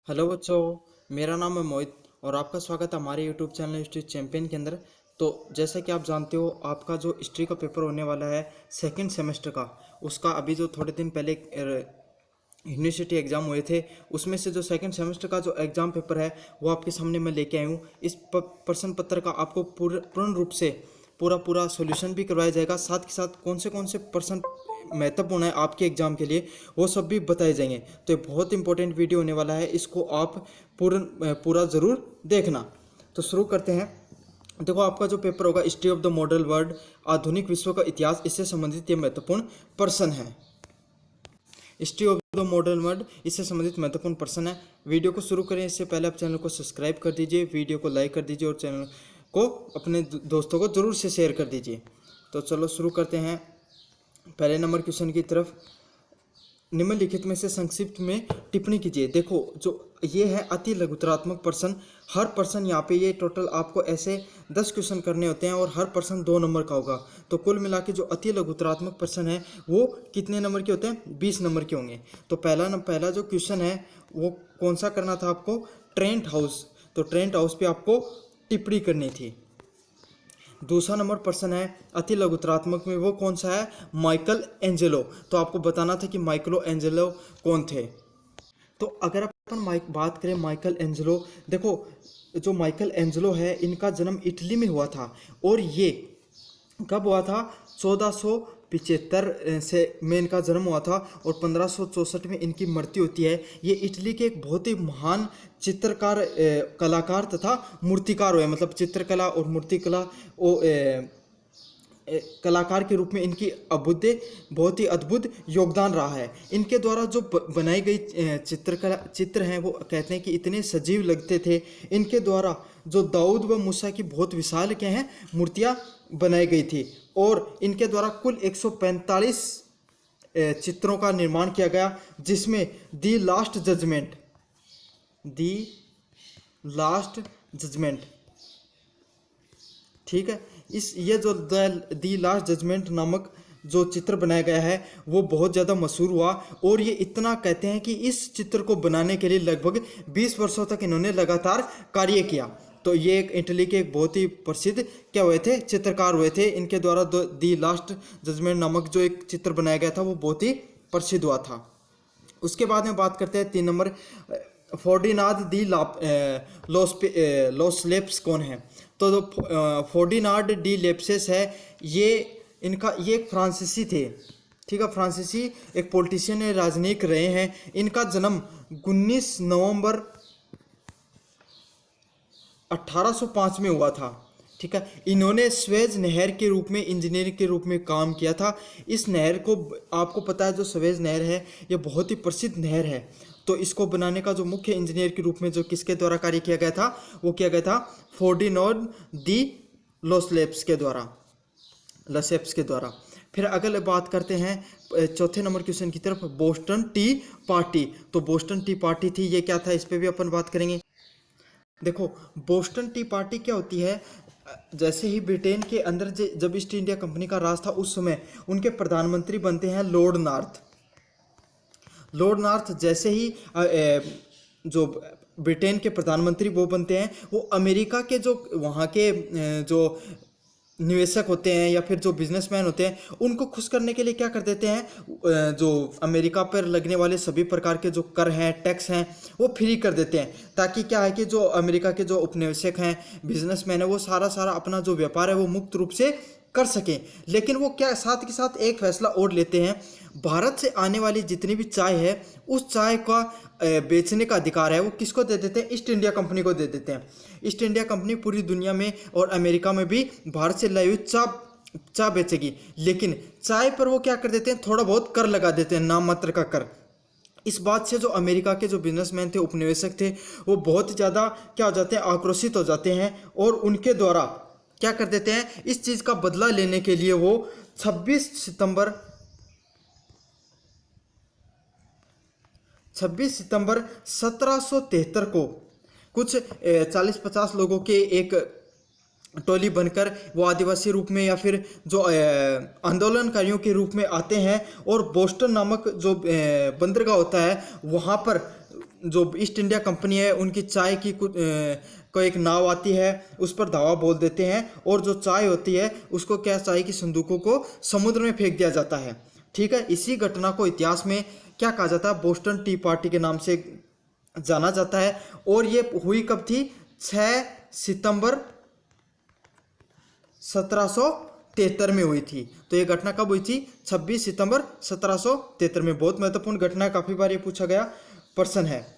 Hello बच्चों, मेरा नाम है मोहित और आपका स्वागत है हमारे यूट्यूब चैनल हिस्ट्री चैंपियन के अंदर। तो जैसा कि आप जानते हो, आपका जो हिस्ट्री का पेपर होने वाला है सेकंड सेमेस्टर का, उसका अभी जो थोड़े दिन पहले यूनिवर्सिटी एग्ज़ाम हुए थे, उसमें से जो सेकंड सेमेस्टर का जो एग्ज़ाम पेपर है वो आपके सामने मैं लेके आई हूँ। इस प्रश्न पत्र का आपको पूर्ण रूप से पूरा सॉल्यूशन भी करवाया जाएगा। साथ के साथ कौन से प्रश्न महत्वपूर्ण है आपके एग्जाम के लिए, वो सब भी बताए जाएंगे। तो ये बहुत इंपॉर्टेंट वीडियो होने वाला है, इसको आप पूरा ज़रूर देखना। तो शुरू करते हैं। देखो, आपका जो पेपर होगा history of the modern world, आधुनिक विश्व का इतिहास, इससे संबंधित ये महत्वपूर्ण प्रश्न है। History of the modern world, इससे संबंधित महत्वपूर्ण प्रश्न है। वीडियो को शुरू करें इससे पहले आप चैनल को सब्सक्राइब कर दीजिए, वीडियो को लाइक कर दीजिए और चैनल को अपने दोस्तों को जरूर से शेयर कर दीजिए। तो चलो शुरू करते हैं पहले नंबर क्वेश्चन की तरफ। निम्नलिखित में से संक्षिप्त में टिप्पणी कीजिए। देखो, जो ये है अति लघुतरात्मक प्रश्न। हर प्रश्न यहाँ पे ये टोटल आपको ऐसे 10 क्वेश्चन करने होते हैं और हर प्रश्न 2 नंबर का होगा। तो कुल मिला के जो अति लघुतरात्मक प्रश्न है वो कितने नंबर के होते हैं? 20 नंबर के होंगे। तो पहला जो क्वेश्चन है वो कौन सा करना था आपको? Trent house. तो ट्रेंट हाउस पे आपको टिप्पणी करनी थी। दूसरा नंबर प्रश्न है अति लघुतरात्मक में, वो कौन सा है? Michael Angelo. तो आपको बताना था कि माइकलो एंजेलो कौन थे। तो अगर अपन बात करें माइकल एंजेलो, देखो जो माइकल एंजेलो है इनका जन्म इटली में हुआ था और ये कब हुआ था? 1475 से में इनका जन्म हुआ था और 1564 में इनकी मृत्यु होती है। ये इटली के एक बहुत ही महान चित्रकार, कलाकार तथा मूर्तिकार हुए। मतलब चित्रकला और मूर्तिकला कलाकार के रूप में इनकी बहुत ही अद्भुत योगदान रहा है। इनके द्वारा जो बनाई गई चित्र हैं वो कहते हैं कि इतने सजीव लगते थे। इनके द्वारा जो दाऊद व मूसा की बहुत विशाल क्या हैं मूर्तियां बनाई गई थी और इनके द्वारा कुल 145 चित्रों का निर्माण किया गया, जिसमें दी लास्ट जजमेंट, ठीक है, ये जो दी लास्ट जजमेंट नामक जो चित्र बनाया गया है वो बहुत ज़्यादा मशहूर हुआ। और ये इतना कहते हैं कि इस चित्र को बनाने के लिए लगभग 20 वर्षों तक इन्होंने लगातार कार्य किया। तो ये एक इटली के एक बहुत ही प्रसिद्ध क्या हुए थे? चित्रकार हुए थे। इनके द्वारा दी लास्ट जजमेंट नामक जो एक चित्र बनाया गया था वो बहुत ही प्रसिद्ध हुआ था। उसके बाद में बात करते हैं 3 नंबर, फोर्डिनाड दी लॉसलेप्स कौन है? तो जो फोर्डिनाड डी लेप्सेस है, ये एक फ्रांसीसी थे, ठीक है, फ्रांसीसी एक पॉलिटिशियन है, राजनीतिक रहे हैं। इनका जन्म 19 नवंबर 1805 में हुआ था, ठीक है। इन्होंने स्वेज नहर के रूप में इंजीनियर के रूप में काम किया था। इस नहर को आपको पता है, जो स्वेज नहर है ये बहुत ही प्रसिद्ध नहर है। तो इसको बनाने का जो मुख्य इंजीनियर के रूप में जो किसके द्वारा कार्य किया गया था, वो किया गया था फोर्डिनाड दी लॉसलेप्स के द्वारा। फिर अगले बात करते हैं चौथे नंबर क्वेश्चन की तरफ, बोस्टन टी पार्टी। तो बोस्टन टी पार्टी थी, ये क्या था, इस पर भी अपन बात करेंगे। देखो, बोस्टन टी पार्टी क्या होती है? जैसे ही ब्रिटेन के अंदर जब ईस्ट इंडिया कंपनी का राज था, उस समय उनके प्रधानमंत्री बनते हैं लॉर्ड नॉर्थ। जैसे ही जो ब्रिटेन के प्रधानमंत्री वो बनते हैं, वो अमेरिका के जो वहाँ के जो निवेशक होते हैं या फिर जो बिजनेसमैन होते हैं, उनको खुश करने के लिए क्या कर देते हैं, जो अमेरिका पर लगने वाले सभी प्रकार के जो कर हैं, टैक्स हैं, वो फ्री कर देते हैं। ताकि क्या है कि जो अमेरिका के जो उपनिवेशक हैं, बिजनेसमैन है, वो सारा अपना जो व्यापार है वो मुक्त रूप से कर सकें। लेकिन वो क्या साथ के साथ एक फैसला और लेते हैं, भारत से आने वाली जितनी भी चाय है, उस चाय का बेचने का अधिकार है वो किसको दे देते हैं? ईस्ट इंडिया कंपनी को दे देते हैं। ईस्ट इंडिया कंपनी पूरी दुनिया में और अमेरिका में भी भारत से लाई हुई चाय बेचेगी। लेकिन चाय पर वो क्या कर देते हैं? थोड़ा बहुत कर लगा देते हैं, नाम मात्र का कर। इस बात से जो अमेरिका के जो बिजनेसमैन थे, उपनिवेशक थे, वो बहुत ज़्यादा क्या हो जाते हैं? आक्रोशित हो जाते हैं और उनके द्वारा क्या कर देते हैं? इस चीज़ का बदला लेने के लिए वो 26 सितंबर 1773 को कुछ 40-50 लोगों के एक टोली बनकर वो आदिवासी रूप में या फिर जो आंदोलनकारियों के रूप में आते हैं और बोस्टन नामक जो बंदरगाह होता है, वहाँ पर जो ईस्ट इंडिया कंपनी है उनकी चाय की को एक नाव आती है, उस पर धावा बोल देते हैं, और जो चाय होती है उसको क्या, चाय की संदूकों को समुद्र में फेंक दिया जाता है। ठीक है, इसी घटना को इतिहास में क्या कहा जाता है, बोस्टन टी पार्टी के नाम से जाना जाता है। और ये हुई कब थी, 6 सितंबर 1773 में हुई थी। तो ये घटना कब हुई थी, 26 सितंबर 1773 में। बहुत महत्वपूर्ण घटना है, काफ़ी बार ये पूछा गया प्रश्न है।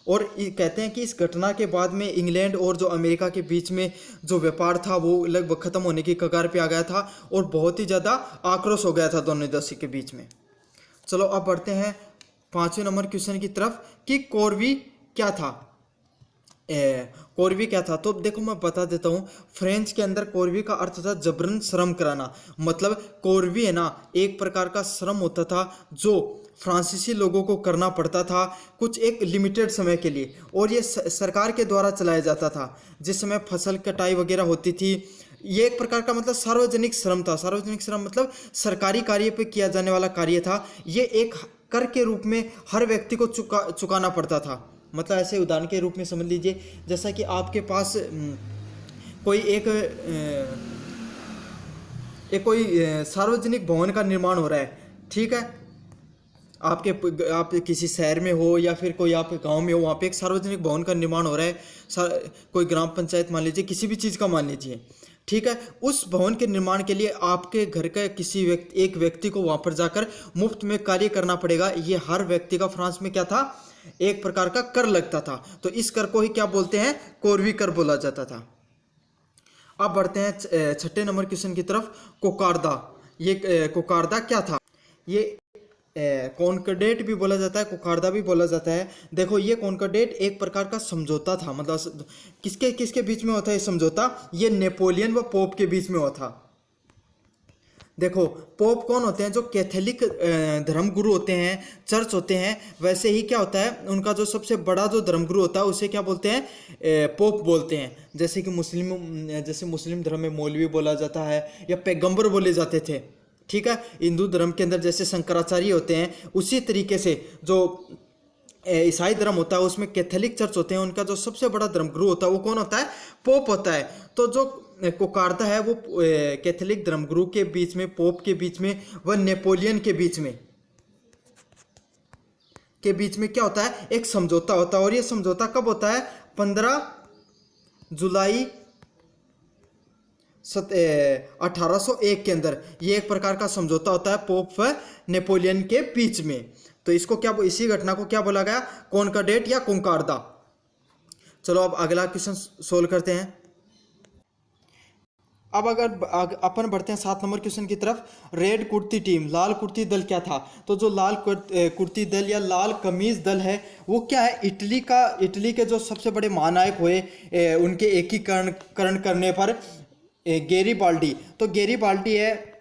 और कहते हैं कि इस घटना के बाद में इंग्लैंड और जो अमेरिका के बीच में जो व्यापार था वो लगभग खत्म होने की कगार पे आ गया था, और बहुत ही ज़्यादा आक्रोश हो गया था दोनों देशों के बीच में। चलो अब बढ़ते हैं 5वें नंबर क्वेश्चन की तरफ कि कोरवी क्या था। कोरवी क्या था, तो देखो मैं बता देता हूँ। फ्रेंच के अंदर कोरवी का अर्थ था जबरन श्रम कराना। मतलब कोरवी है ना, एक प्रकार का श्रम होता था जो फ्रांसीसी लोगों को करना पड़ता था कुछ एक लिमिटेड समय के लिए, और ये सरकार के द्वारा चलाया जाता था। जिस समय फसल कटाई वगैरह होती थी, ये एक प्रकार का मतलब सार्वजनिक श्रम था। सार्वजनिक श्रम मतलब सरकारी कार्य पे किया जाने वाला कार्य था। ये एक कर के रूप में हर व्यक्ति को चुकाना पड़ता था। मतलब ऐसे उदाहरण के रूप में समझ लीजिए, जैसा कि आपके पास कोई सार्वजनिक भवन का निर्माण हो रहा है। ठीक है, आप किसी शहर में हो या फिर कोई आप गांव में हो, वहाँ पे एक सार्वजनिक भवन का निर्माण हो रहा है। कोई ग्राम पंचायत मान लीजिए, किसी भी चीज़ का मान लीजिए। ठीक है, उस भवन के निर्माण के लिए आपके घर का किसी एक व्यक्ति को वहाँ पर जाकर मुफ्त में कार्य करना पड़ेगा। ये हर व्यक्ति का फ्रांस में क्या था, एक प्रकार का कर लगता था। तो इस कर को ही क्या बोलते हैं, कोरवी कर बोला जाता था। अब बढ़ते हैं 6ठे नंबर क्वेश्चन की तरफ, कोकारदा। ये कोकारदा क्या था, ये कॉन्कॉर्डेट भी बोला जाता है, कोकारदा भी बोला जाता है। देखो ये कॉन्कॉर्डेट एक प्रकार का समझौता था। मतलब किसके किसके बीच में होता है ये समझौता, ये नेपोलियन व पोप के बीच में हुआ था। देखो पोप कौन होते हैं, जो कैथोलिक धर्मगुरु होते हैं, चर्च होते हैं। वैसे ही क्या होता है, उनका जो सबसे बड़ा जो धर्मगुरु होता है उसे क्या बोलते हैं, पोप बोलते हैं। जैसे मुस्लिम धर्म में मौलवी बोला जाता है या पैगंबर बोले जाते थे। ठीक है, हिंदू धर्म के अंदर जैसे शंकराचार्य होते हैं, उसी तरीके से जो ईसाई धर्म होता है उसमें कैथोलिक चर्च होते हैं, उनका जो सबसे बड़ा धर्मगुरु होता है वो कौन होता है, पोप होता है। तो जो कोकारदा है वो कैथोलिक धर्मगुरु के बीच में, पोप के बीच में व नेपोलियन के बीच में क्या होता है, एक समझौता होता है। और ये समझौता कब होता है, 15 जुलाई 1801 के अंदर। ये एक प्रकार का समझौता होता है पोप व नेपोलियन के बीच में। तो इसको क्या, इसी घटना को क्या बोला गया, कॉन्कॉर्डेट या कोंकार्दा। चलो अब अगला क्वेश्चन सोल्व करते हैं। अब अगर अपन बढ़ते हैं 7 नंबर क्वेश्चन की तरफ, रेड कुर्ती टीम, लाल कुर्ती दल क्या था। तो जो लाल कुर्ती दल या लाल कमीज दल है वो क्या है, इटली के जो सबसे बड़े महानायक हुए उनके एकीकरण करने पर गेरीबाल्डी। तो गेरीबाल्डी है,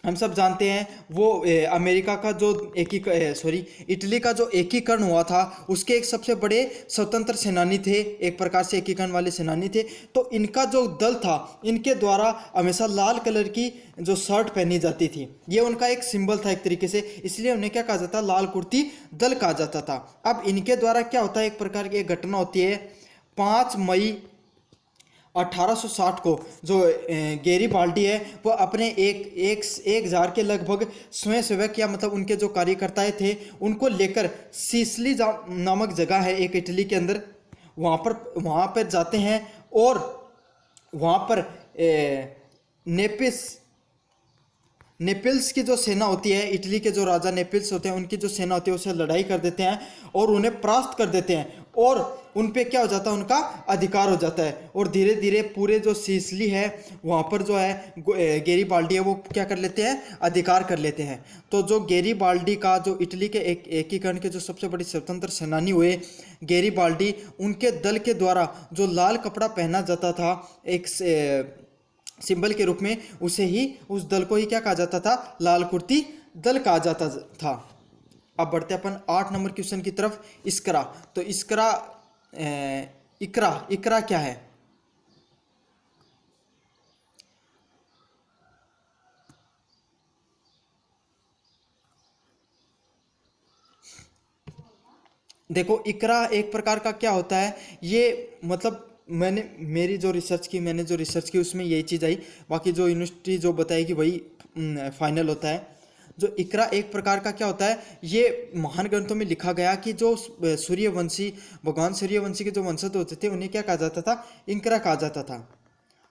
हम सब जानते हैं वो अमेरिका का जो इटली का जो एकीकरण हुआ था उसके एक सबसे बड़े स्वतंत्र सेनानी थे, एक प्रकार से एकीकरण वाले सेनानी थे। तो इनका जो दल था, इनके द्वारा हमेशा लाल कलर की जो शर्ट पहनी जाती थी, ये उनका एक सिंबल था एक तरीके से, इसलिए उन्हें क्या कहा जाता, लाल कुर्ती दल कहा जाता था। अब इनके द्वारा क्या होता है, एक प्रकार की एक घटना होती है, 5 मई 1860 को जो गेरीबाल्डी है वो अपने एक हजार के लगभग स्वयंसेवक या मतलब उनके जो कार्यकर्ताएं थे उनको लेकर सिसली नामक जगह है एक इटली के अंदर, वहाँ पर जाते हैं। और वहाँ पर नेपिल्स की जो सेना होती है, इटली के जो राजा नेपिल्स होते हैं उनकी जो सेना होती है उससे लड़ाई कर देते हैं और उन्हें परास्त कर देते हैं, और उन पे क्या हो जाता है, उनका अधिकार हो जाता है। और धीरे धीरे पूरे जो सिसिली है वहाँ पर जो है गेरीबाल्डी है वो क्या कर लेते हैं, अधिकार कर लेते हैं। तो जो गेरीबाल्डी का जो इटली के एकीकरण के जो सबसे बड़े स्वतंत्र सेनानी हुए गेरीबाल्डी, उनके दल के द्वारा जो लाल कपड़ा पहना जाता था एक सिंबल के रूप में, उसे ही उस दल को ही क्या कहा जाता था, लाल कुर्ती दल कहा जाता था। अब बढ़ते अपन 8 नंबर क्वेश्चन की तरफ, इस्करा। तो इकरा क्या है। देखो इकरा एक प्रकार का क्या होता है, ये मतलब मैंने जो रिसर्च की उसमें यही चीज़ आई। बाकी जो यूनिवर्सिटी जो बताएगी वही फाइनल होता है। जो इकरा एक प्रकार का क्या होता है, ये महान ग्रंथों में लिखा गया कि जो सूर्यवंशी, भगवान सूर्यवंशी के जो वंशज होते थे उन्हें क्या कहा जाता था, इंकरा कहा जाता था।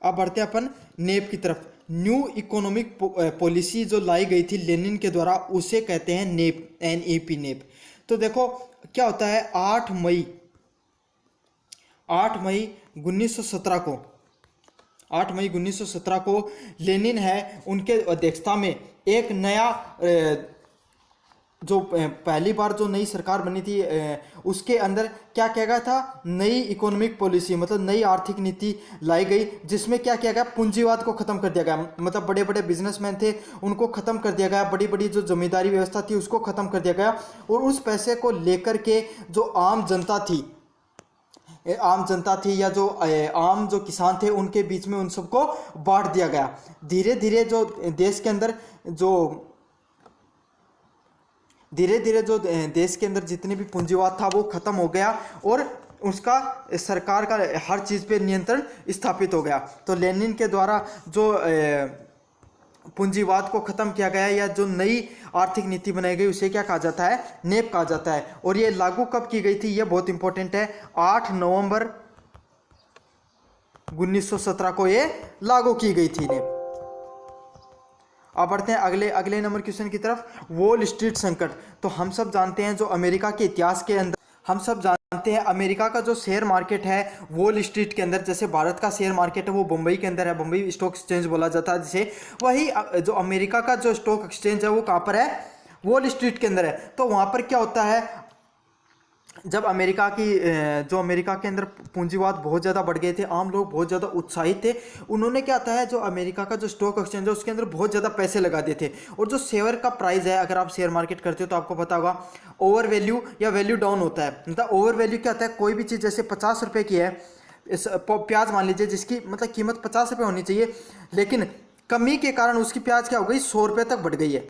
अब बढ़ते हैं अपन नेप की तरफ। न्यू इकोनॉमिक पॉलिसी जो लाई गई थी लेनिन के द्वारा, उसे कहते हैं नेप, NEP, नेप। तो देखो क्या होता है, 8 मई 1917 को, 8 मई 1917 को लेनिन है उनके अध्यक्षता में एक नया जो पहली बार जो नई सरकार बनी थी उसके अंदर क्या किया गया था, नई इकोनॉमिक पॉलिसी मतलब नई आर्थिक नीति लाई गई, जिसमें क्या किया गया, पूंजीवाद को खत्म कर दिया गया। मतलब बड़े बड़े बिजनेसमैन थे उनको खत्म कर दिया गया, बड़ी बड़ी जो जमींदारी व्यवस्था थी उसको खत्म कर दिया गया, और उस पैसे को लेकर के जो आम जनता थी या जो आम जो किसान थे उनके बीच में उन सबको बांट दिया गया। धीरे धीरे जो देश के अंदर जो जितने भी पूंजीवाद था वो खत्म हो गया, और उसका सरकार का हर चीज़ पे नियंत्रण स्थापित हो गया। तो लेनिन के द्वारा जो पूंजीवाद को खत्म किया गया या जो नई आर्थिक नीति बनाई गई उसे क्या कहा जाता है, नेप कहा जाता है। और ये लागू कब की गई थी, ये बहुत इंपॉर्टेंट है, 8 नवंबर 1917 को ये लागू की गई थी नेप। अब बढ़ते हैं अगले नंबर क्वेश्चन की तरफ, वॉल स्ट्रीट संकट। तो हम सब जानते हैं जो अमेरिका के इतिहास के अंदर हम सब जानते हैं अमेरिका का जो शेयर मार्केट है वॉल स्ट्रीट के अंदर, जैसे भारत का शेयर मार्केट है वो मुंबई के अंदर है, मुंबई स्टॉक एक्सचेंज बोला जाता है जिसे, वही जो अमेरिका का जो स्टॉक एक्सचेंज है वो कहाँ पर है, वॉल स्ट्रीट के अंदर है। तो वहाँ पर क्या होता है, जब अमेरिका के अंदर पूंजीवाद बहुत ज़्यादा बढ़ गए थे, आम लोग बहुत ज़्यादा उत्साहित थे, उन्होंने क्या था है जो अमेरिका का जो स्टॉक एक्सचेंज है उसके अंदर बहुत ज़्यादा पैसे लगा दिए थे। और जो शेयर का प्राइस है, अगर आप शेयर मार्केट करते हो तो आपको पता होगा, ओवर वैल्यू या वैल्यू डाउन होता है। मतलब ओवर वैल्यू क्या होता है, कोई भी चीज़ जैसे 50 रुपये की है, इस प्याज मान लीजिए जिसकी मतलब कीमत 50 रुपये होनी चाहिए, लेकिन कमी के कारण उसकी प्याज क्या हो गई, 100 रुपये तक बढ़ गई है,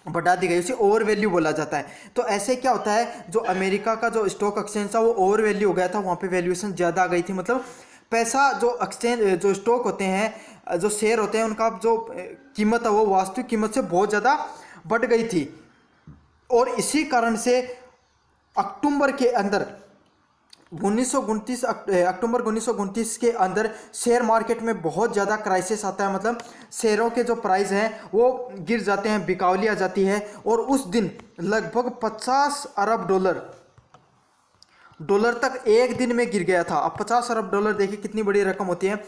बढ़ा दी गई, उसे ओवर वैल्यू बोला जाता है। तो ऐसे क्या होता है, जो अमेरिका का जो स्टॉक एक्सचेंज था वो ओवर वैल्यू हो गया था, वहाँ पे वैल्यूएशन ज़्यादा आ गई थी। मतलब पैसा जो एक्सचेंज जो स्टॉक होते हैं, जो शेयर होते हैं, उनका जो कीमत है वो वास्तविक कीमत से बहुत ज़्यादा बढ़ गई थी। और इसी कारण से अक्टूबर के अंदर 1929 अक्टूबर 1929 के अंदर शेयर मार्केट में बहुत ज़्यादा क्राइसिस आता है। मतलब शेयरों के जो प्राइस हैं वो गिर जाते हैं, बिकावली आ जाती है, और उस दिन लगभग 50 अरब डॉलर तक एक दिन में गिर गया था। अब 50 अरब डॉलर देखिए कितनी बड़ी रकम होती है,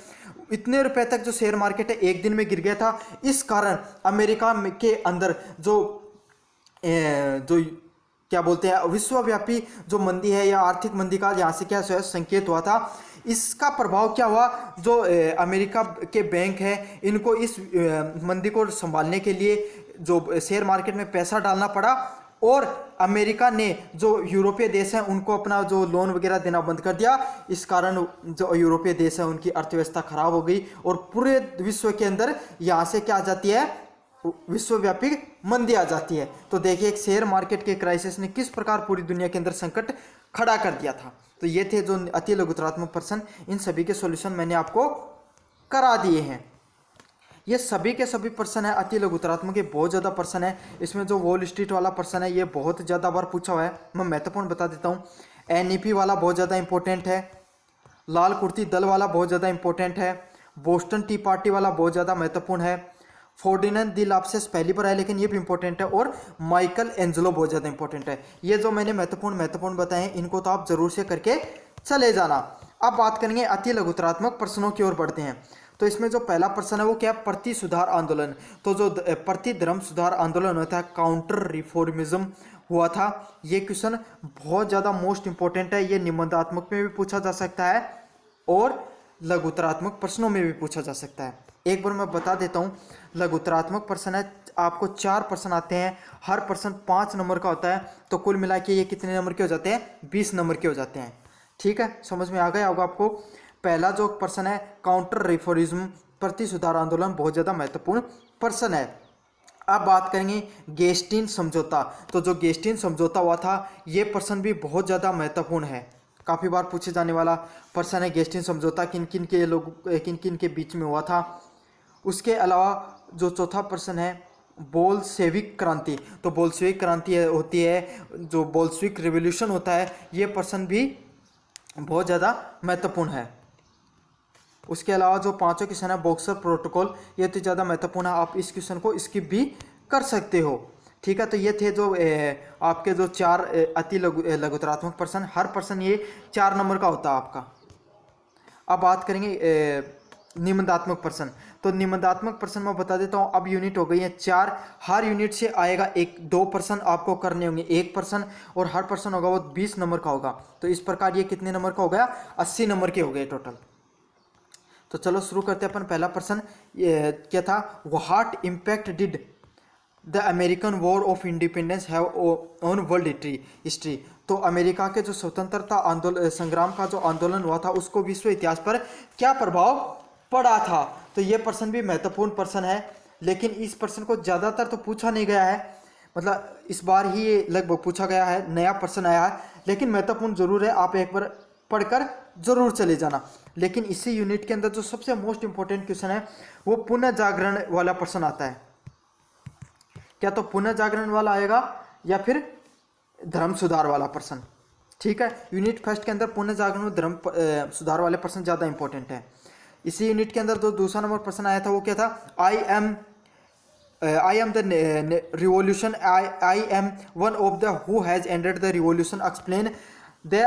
इतने रुपए तक जो शेयर मार्केट है एक दिन में गिर गया था। इस कारण अमेरिका के अंदर जो क्या बोलते हैं, विश्वव्यापी जो मंदी है या आर्थिक मंदी का यहाँ से क्या संकेत हुआ था। इसका प्रभाव क्या हुआ, जो अमेरिका के बैंक है इनको इस मंदी को संभालने के लिए जो शेयर मार्केट में पैसा डालना पड़ा, और अमेरिका ने जो यूरोपीय देश हैं उनको अपना जो लोन वगैरह देना बंद कर दिया। इस कारण जो यूरोपीय देश है उनकी अर्थव्यवस्था खराब हो गई, और पूरे विश्व के अंदर यहाँ से क्या आ जाती है, विश्वव्यापी मंदी आ जाती है। तो देखिए एक शेयर मार्केट के क्राइसिस ने किस प्रकार पूरी दुनिया के अंदर संकट खड़ा कर दिया था। तो ये थे जो अति लघुतरात्मक प्रश्न, इन सभी के सॉल्यूशन मैंने आपको करा दिए हैं। ये सभी के सभी प्रश्न है अति लघुतरात्मक के, बहुत ज़्यादा प्रश्न है। इसमें जो वॉल स्ट्रीट वाला प्रश्न है ये बहुत ज़्यादा बार पूछा हुआ है, मैं महत्वपूर्ण बता देता हूँ। NEP वाला बहुत ज़्यादा इंपॉर्टेंट है, लाल कुर्ती दल वाला बहुत ज़्यादा इंपॉर्टेंट है, बोस्टन टी पार्टी वाला बहुत ज़्यादा महत्वपूर्ण है, फोर्डिनेंट दी लाप्सेस पहली बार है लेकिन ये भी इंपॉर्टेंट है, और माइकल एंजेलो बहुत ज़्यादा इंपॉर्टेंट है। ये जो मैंने महत्वपूर्ण बताए हैं इनको तो आप जरूर से करके चले जाना। अब बात करेंगे अति लघुतरात्मक प्रश्नों की ओर बढ़ते हैं। तो इसमें जो पहला प्रश्न है वो क्या है, प्रति सुधार आंदोलन। तो जो प्रति धर्म सुधार आंदोलन होता है, काउंटर रिफॉर्मिज्म हुआ था। ये क्वेश्चन बहुत ज़्यादा मोस्ट इंपॉर्टेंट है, ये निबंधात्मक में भी पूछा जा सकता है और लघुतरात्मक प्रश्नों में भी पूछा जा सकता है। एक बार मैं बता देता हूँ, लघुतरात्मक प्रश्न है, आपको 4 प्रश्न आते हैं, हर प्रश्न 5 नंबर का होता है, तो कुल मिला के ये कितने नंबर के हो जाते हैं, 20 नंबर के हो जाते हैं। ठीक है, समझ में आ गया होगा आपको। पहला जो प्रश्न है काउंटर रिफॉर्मिज्म, प्रति सुधार आंदोलन, बहुत ज़्यादा महत्वपूर्ण प्रश्न है। अब बात करेंगे गेस्टीन समझौता। तो जो गेस्टीन समझौता हुआ था ये प्रश्न भी बहुत ज़्यादा महत्वपूर्ण है, काफ़ी बार पूछे जाने वाला प्रश्न है। गेस्टीन समझौता किन किन के बीच में हुआ था। उसके अलावा जो चौथा प्रश्न है बोल्शेविक क्रांति। तो बोल्शेविक क्रांति होती है, जो बोल्शेविक रिवॉल्यूशन होता है, ये प्रश्न भी बहुत ज़्यादा महत्वपूर्ण है। उसके अलावा जो पांचों क्वेश्चन है बॉक्सर प्रोटोकॉल, ये तो ज़्यादा महत्वपूर्ण है, आप इस क्वेश्चन को स्किप भी कर सकते हो। ठीक है, तो ये थे जो आपके जो चार अति लघुतरात्मक प्रश्न। हर प्रश्न ये 4 नंबर का होता है आपका। अब बात करेंगे निबंधात्मक प्रश्न। तो निबंधात्मक प्रश्न मैं बता देता हूँ, अब यूनिट हो गई है 4। हर यूनिट से आएगा 1-2 प्रश्न आपको करने होंगे, 1 प्रश्न, और हर प्रश्न होगा वो 20 नंबर का होगा। तो इस प्रकार ये कितने नंबर का हो गया, 80 नंबर के हो गए टोटल। तो चलो शुरू करते हैं अपन। पहला प्रश्न क्या था, what impact did the American war of independence have on world history. तो अमेरिका के जो स्वतंत्रता आंदोलन संग्राम का जो आंदोलन हुआ था उसको विश्व इतिहास पर क्या प्रभाव पड़ा था। तो ये प्रश्न भी महत्वपूर्ण प्रश्न है, लेकिन इस प्रश्न को ज़्यादातर तो पूछा नहीं गया है, मतलब इस बार ही ये लगभग पूछा गया है, नया प्रश्न आया है, लेकिन महत्वपूर्ण जरूर है, आप एक बार पढ़कर जरूर चले जाना। लेकिन इसी यूनिट के अंदर जो सबसे मोस्ट इंपॉर्टेंट क्वेश्चन है वो पुनः जागरण वाला प्रश्न आता है। क्या तो पुनः जागरण वाला आएगा या फिर धर्म सुधार वाला प्रश्न। ठीक है, यूनिट फर्स्ट के अंदर पुनः जागरण और धर्म सुधार वाले प्रश्न ज़्यादा इंपॉर्टेंट है। इसी यूनिट के अंदर जो दूसरा नंबर प्रश्न आया था वो क्या था, I am the revolution, I am one of the who has ended the revolution, explain the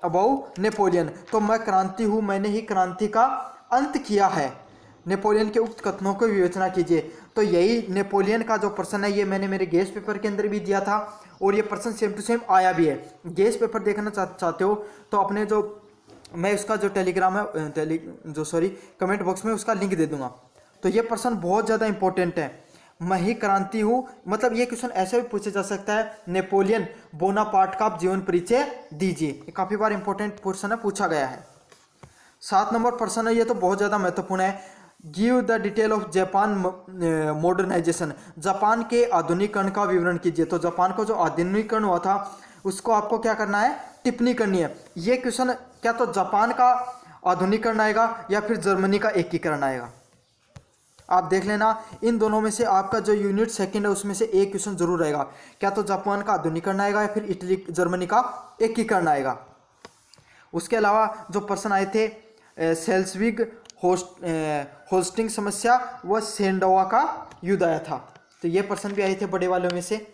above Napoleon. तो मैं क्रांति हूँ, मैंने ही क्रांति का अंत किया है, नेपोलियन के उक्त कथनों को विवेचना कीजिए। तो यही नेपोलियन का जो प्रश्न है ये मैंने मेरे गेस पेपर के अंदर भी दिया था, और ये प्रश्न सेम टू सेम आया भी है। गेस पेपर देखना चाहते हो तो अपने जो मैं उसका जो टेलीग्राम है कमेंट बॉक्स में उसका लिंक दे दूंगा। तो ये प्रश्न बहुत ज़्यादा इंपॉर्टेंट है, मैं ही क्रांति हूँ, मतलब ये क्वेश्चन ऐसे भी पूछा जा सकता है, नेपोलियन बोनापार्ट का आप जीवन परिचय दीजिए, ये काफ़ी बार इंपॉर्टेंट प्रश्न है, पूछा गया है। 7 नंबर प्रश्न है, ये तो बहुत ज़्यादा महत्वपूर्ण है, give the detail of Japan modernization, Japan के आधुनिकीकरण का विवरण कीजिए। तो जापान का जो आधुनिकीकरण हुआ था उसको आपको क्या करना है, टिप्पणी करनी है। ये क्वेश्चन क्या तो जापान का आधुनिकीकरण आएगा या फिर जर्मनी का एकीकरण आएगा, आप देख लेना। इन दोनों में से आपका जो यूनिट सेकंड है उसमें से एक क्वेश्चन जरूर आएगा, क्या तो जापान का आधुनिकीकरण आएगा या फिर इटली जर्मनी का एकीकरण आएगा। उसके अलावा जो प्रश्न आए थे सेल्सविग होस्टिंग समस्या व सेंडोवा का युद्ध आया था, तो ये प्रश्न भी आए थे बड़े वालों में से।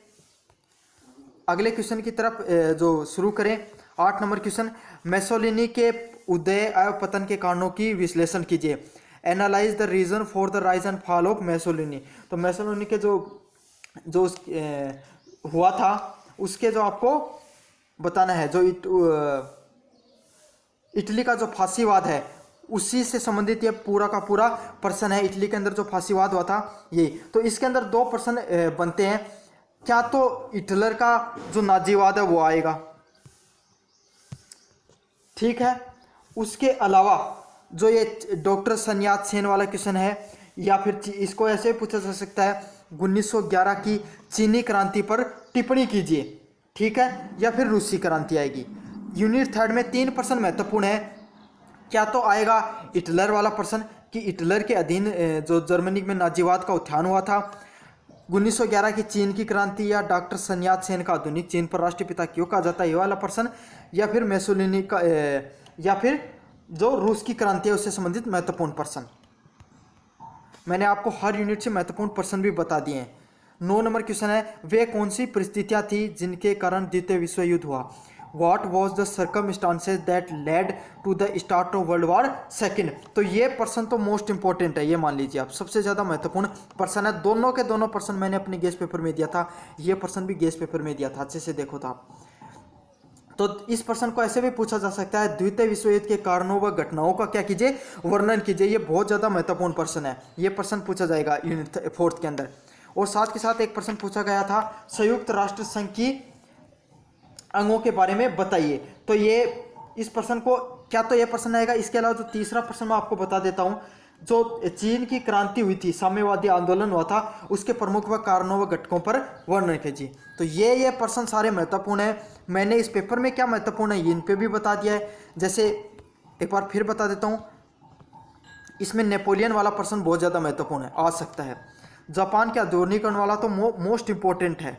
अगले क्वेश्चन की तरफ जो शुरू करें, 8 नंबर क्वेश्चन, मेसोलिनी के उदय एवं पतन के कारणों की विश्लेषण कीजिए। Analyse the reason for the rise and fall of Mussolini. तो मेसोलिनी के जो हुआ था उसके जो आपको बताना है, जो इटली का जो फांसीवाद है उसी से संबंधित ये पूरा का पूरा प्रश्न है। इटली के अंदर जो फांसीवाद हुआ था ये, तो इसके अंदर 2 प्रश्न बनते हैं, क्या तो हिटलर का जो नाजीवाद है वो आएगा, ठीक है। उसके अलावा जो ये डॉक्टर सन्यात सेन वाला क्वेश्चन है, या फिर इसको ऐसे पूछा जा सकता है 1911 की चीनी क्रांति पर टिप्पणी कीजिए, ठीक है, या फिर रूसी क्रांति आएगी। यूनिट 3 में 3 प्रश्न महत्वपूर्ण है, क्या तो आएगा हिटलर वाला प्रश्न कि हिटलर के अधीन जो जर्मनी में नाजीवाद का उत्थान हुआ था, 1911 की चीन की क्रांति, या डॉक्टर सन्यात सेन का आधुनिक चीन पर राष्ट्रपिता क्यों कहा जाता है ये वाला प्रश्न, या फिर मेसोलिनी का या फिर जो रूस की क्रांति है उससे संबंधित महत्वपूर्ण प्रश्न। मैंने आपको हर यूनिट से महत्वपूर्ण प्रश्न भी बता दिए हैं। 9 नंबर क्वेश्चन है, वे कौन सी परिस्थितियां थी जिनके कारण द्वितीय विश्व युद्ध हुआ। What was the circumstances that led to the start of World War II। तो ये प्रश्न तो मोस्ट इंपॉर्टेंट है, ये मान लीजिए आप, सबसे ज़्यादा महत्वपूर्ण प्रश्न है। दोनों के दोनों प्रश्न मैंने अपने गेस पेपर में दिया था, ये प्रश्न भी गेस पेपर में दिया था, अच्छे से देखो था आप। तो इस प्रश्न को ऐसे भी पूछा जा सकता है, द्वितीय विश्व युद्ध के कारणों व घटनाओं का क्या कीजिए, वर्णन कीजिए। ये बहुत ज़्यादा महत्वपूर्ण प्रश्न है, ये प्रश्न पूछा जाएगा यूनिट 4 के अंदर। और साथ के साथ एक प्रश्न पूछा गया था, संयुक्त राष्ट्र संघ की अंगों के बारे में बताइए। तो ये इस प्रश्न को क्या तो ये प्रश्न आएगा। इसके अलावा जो तीसरा प्रश्न मैं आपको बता देता हूँ, जो चीन की क्रांति हुई थी, साम्यवादी आंदोलन हुआ था, उसके प्रमुख व कारणों व घटकों पर वर्णन कीजिए। तो ये प्रश्न सारे महत्वपूर्ण है। मैंने इस पेपर में क्या महत्वपूर्ण है इन पे भी बता दिया है। जैसे एक बार फिर बता देता हूँ, इसमें नेपोलियन वाला प्रश्न बहुत ज़्यादा महत्वपूर्ण है, आ सकता है। जापान के आधुनिकीकरण वाला तो मोस्ट इंपॉर्टेंट है,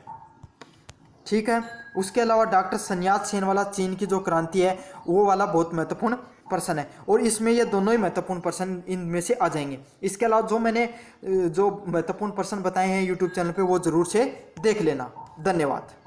ठीक है। उसके अलावा डॉक्टर सन्यात सेन वाला चीन की जो क्रांति है वो वाला बहुत महत्वपूर्ण प्रश्न है, और इसमें ये दोनों ही महत्वपूर्ण प्रश्न इनमें से आ जाएंगे। इसके अलावा जो मैंने जो महत्वपूर्ण प्रश्न बताए हैं यूट्यूब चैनल पे वो जरूर से देख लेना। धन्यवाद।